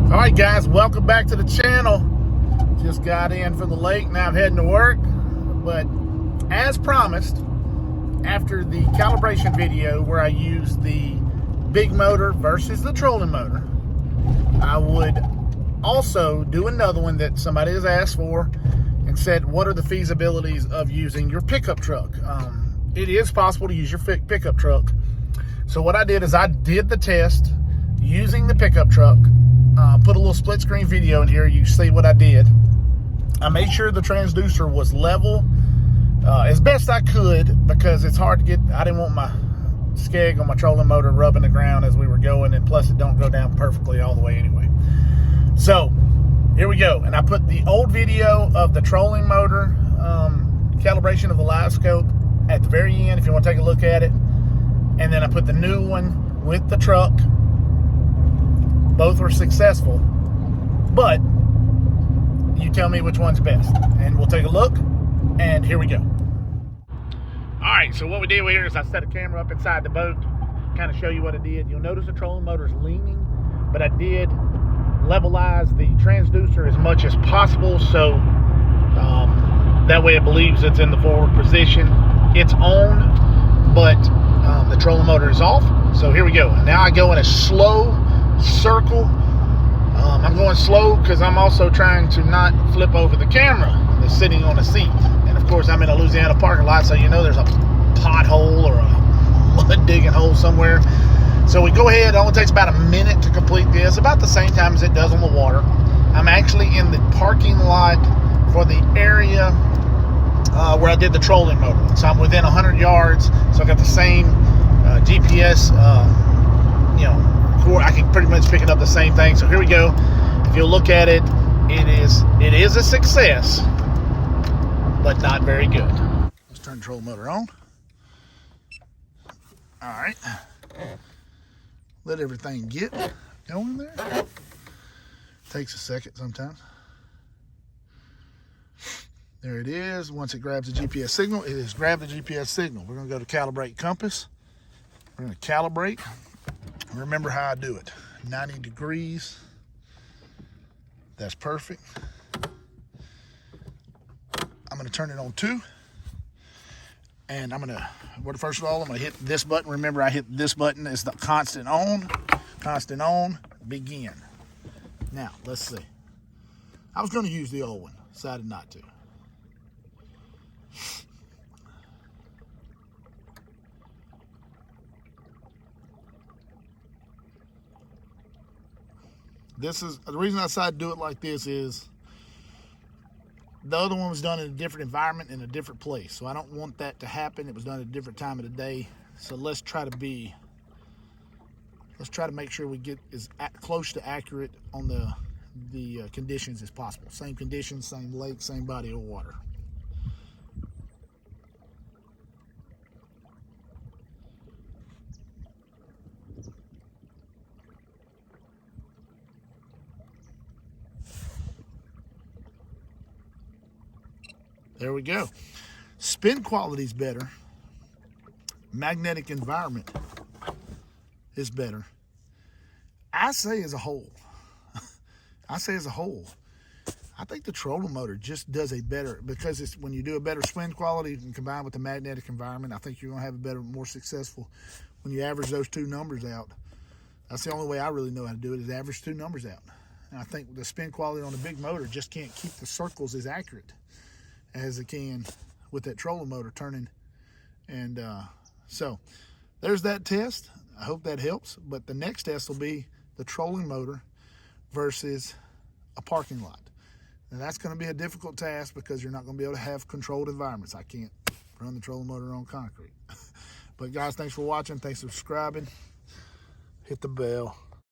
All right, guys, welcome back to the channel. Just got in from the lake, now I'm heading to work. But as promised, after the calibration video where I used the big motor versus the trolling motor, I would also do another one that somebody has asked for and said, what are the feasibilities of using your pickup truck? It is possible to use your pickup truck. So what I did is I did the test using the pickup truck. Put a little split screen video in here. You see what I did. I made sure the transducer was level as best I could, because it's hard to get. I didn't want my skeg on my trolling motor rubbing the ground as we were going, and plus it don't go down perfectly all the way anyway. So here we go. And I put the old video of the trolling motor calibration of the Livescope at the very end if you want to take a look at it. And then I put the new one with the truck. Both were successful, but you tell me which one's best, and we'll take a look. And here we go. All right, so what we did here is I set a camera up inside the boat, kind of show you what I did. You'll notice the trolling motor is leaning, but I did levelize the transducer as much as possible, so that way it believes it's in the forward position. It's on, but the trolling motor is off. So here we go. Now I go in a slow circle. I'm going slow because I'm also trying to not flip over the camera that's sitting on a seat. And of course I'm in a Louisiana parking lot, so you know there's a pothole or a mud digging hole somewhere. So we go ahead. It only takes about a minute to complete this, about the same time as it does on the water. I'm actually in the parking lot for the area where I did the trolling motor. So I'm within 100 yards, so I got the same GPS, I can pretty much pick it up the same thing. So here we go. If you look at it, it is a success, but not very good. Let's turn the trolling motor on. All right. Let everything get going there. Takes a second sometimes. There it is. Once it grabs the GPS signal, it has grabbed the GPS signal. We're going to go to Calibrate Compass. We're going to calibrate. Remember how I do it. 90 degrees. That's perfect. I'm going to turn it on 2. And I'm going to, first of all, I'm going to hit this button. Remember, I hit this button as the constant on. Constant on. Begin. Now, let's see. I was going to use the old one. Decided not to. This is the reason I decided to do it like this. Is the other one was done in a different environment, in a different place, so I don't want that to happen. It was done at a different time of the day, so let's try to make sure we get as close to accurate on the conditions as possible. Same conditions, same lake, same body of water. There we go. Spin quality is better. Magnetic environment is better. I say as a whole. I think the trolling motor just does a better, because it's when you do a better spin quality and combine with the magnetic environment, I think you're going to have a better, more successful when you average those two numbers out. That's the only way I really know how to do it, is average two numbers out. And I think the spin quality on the big motor just can't keep the circles as accurate as it can with that trolling motor turning. And so there's that test. I hope that helps. But the next test will be the trolling motor versus a parking lot. Now that's going to be a difficult task, because you're not going to be able to have controlled environments. I can't run the trolling motor on concrete. But guys, thanks for watching. Thanks for subscribing. Hit the bell.